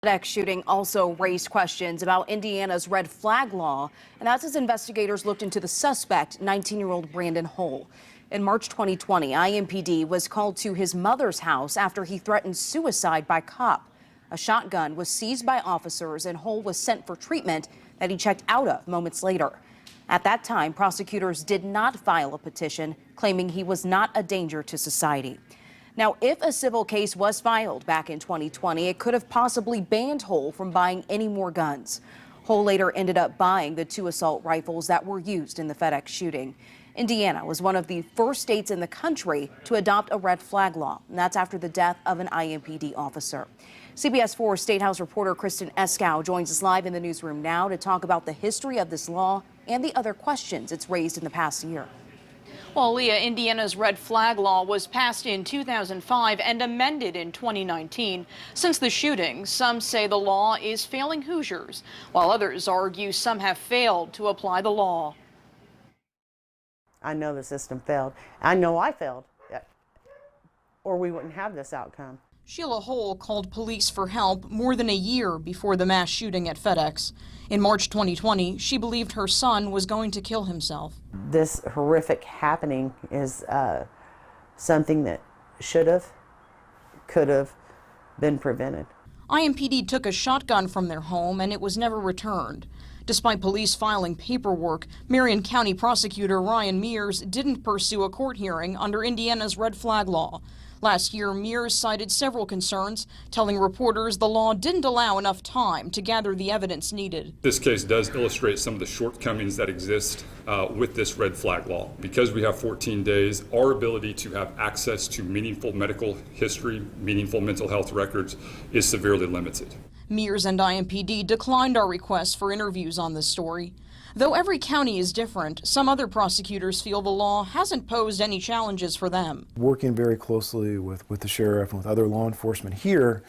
FedEx shooting also raised questions about Indiana's red flag law, and that's as investigators looked into the suspect, 19-year-old Brandon Hull. In March 2020, IMPD was called to his mother's house after he threatened suicide by cop. A shotgun was seized by officers, and Hull was sent for treatment that he checked out of moments later. At that time, prosecutors did not file a petition claiming he was not a danger to society. Now, if a civil case was filed back in 2020, it could have possibly banned Hull from buying any more guns. Hull later ended up buying the 2 assault rifles that were used in the FedEx shooting. Indiana was one of the first states in the country to adopt a red flag law, and that's after the death of an IMPD officer. CBS 4 State House reporter Kristen Eskow joins us live in the newsroom now to talk about the history of this law and the other questions it's raised in the past year. Well, Leah, Indiana's red flag law was passed in 2005 and amended in 2019. Since the shooting, some say the law is failing Hoosiers, while others argue some have failed to apply the law. I know the system failed. I know I failed, or we wouldn't have this outcome. Sheila Hull called police for help more than a year before the mass shooting at FedEx. In March 2020, she believed her son was going to kill himself. This horrific happening is something that should have, could have been prevented. IMPD took a shotgun from their home and it was never returned. Despite police filing paperwork, Marion County prosecutor Ryan Mears didn't pursue a court hearing under Indiana's red flag law. Last year, Mears cited several concerns, telling reporters the law didn't allow enough time to gather the evidence needed. This case does illustrate some of the shortcomings that exist with this red flag law. Because we have 14 days, our ability to have access to meaningful medical history, meaningful mental health records is severely limited. Mears and IMPD declined our requests for interviews on this story. Though every county is different, some other prosecutors feel the law hasn't posed any challenges for them. Working very closely with the sheriff and with other law enforcement here,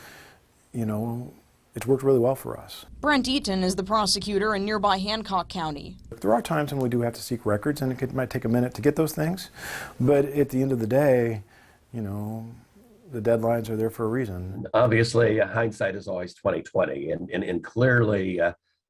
it's worked really well for us. Brent Eaton is the prosecutor in nearby Hancock County. There are times when we do have to seek records, and it might take a minute to get those things, but at the end of the day, the deadlines are there for a reason. Obviously, hindsight is always 20/20, and clearly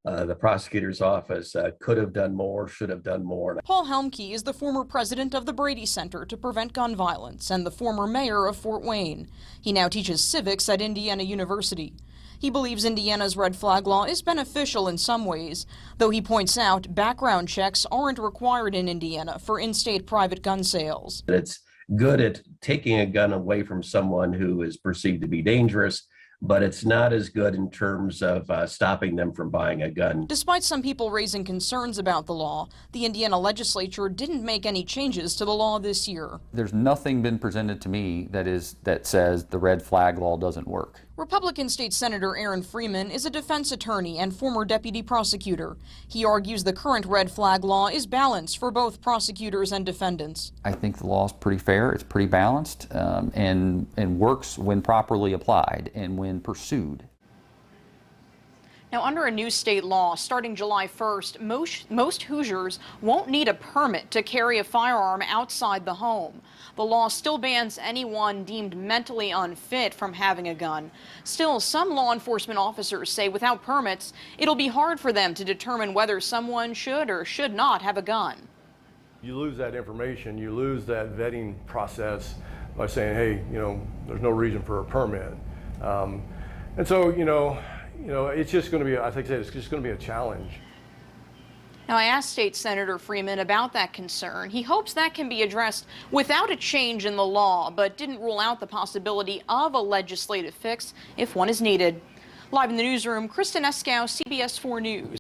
the prosecutor's office could have done more, should have done more. Paul Helmke is the former president of the Brady Center to Prevent Gun Violence and the former mayor of Fort Wayne. He now teaches civics at Indiana University. He believes Indiana's red flag law is beneficial in some ways, though he points out background checks aren't required in Indiana for in-state private gun sales. It's good at taking a gun away from someone who is perceived to be dangerous, but it's not as good in terms of stopping them from buying a gun. Despite some people raising concerns about the law, the Indiana legislature didn't make any changes to the law this year. There's nothing been presented to me that says the red flag law doesn't work. Republican State Senator Aaron Freeman is a defense attorney and former deputy prosecutor. He argues the current red flag law is balanced for both prosecutors and defendants. I think the law is pretty fair, it's pretty balanced, and works when properly applied and when pursued. Now, under a new state law, starting July 1st, most Hoosiers won't need a permit to carry a firearm outside the home. The law still bans anyone deemed mentally unfit from having a gun. Still, some law enforcement officers say without permits, it'll be hard for them to determine whether someone should or should not have a gun. You lose that information, you lose that vetting process by saying, hey, there's no reason for a permit. And so, it's just going to be, I think it's just going to be a challenge. Now, I asked State Senator Freeman about that concern. He hopes that can be addressed without a change in the law, but didn't rule out the possibility of a legislative fix if one is needed. Live in the newsroom, Kristen Eskow, CBS 4 News.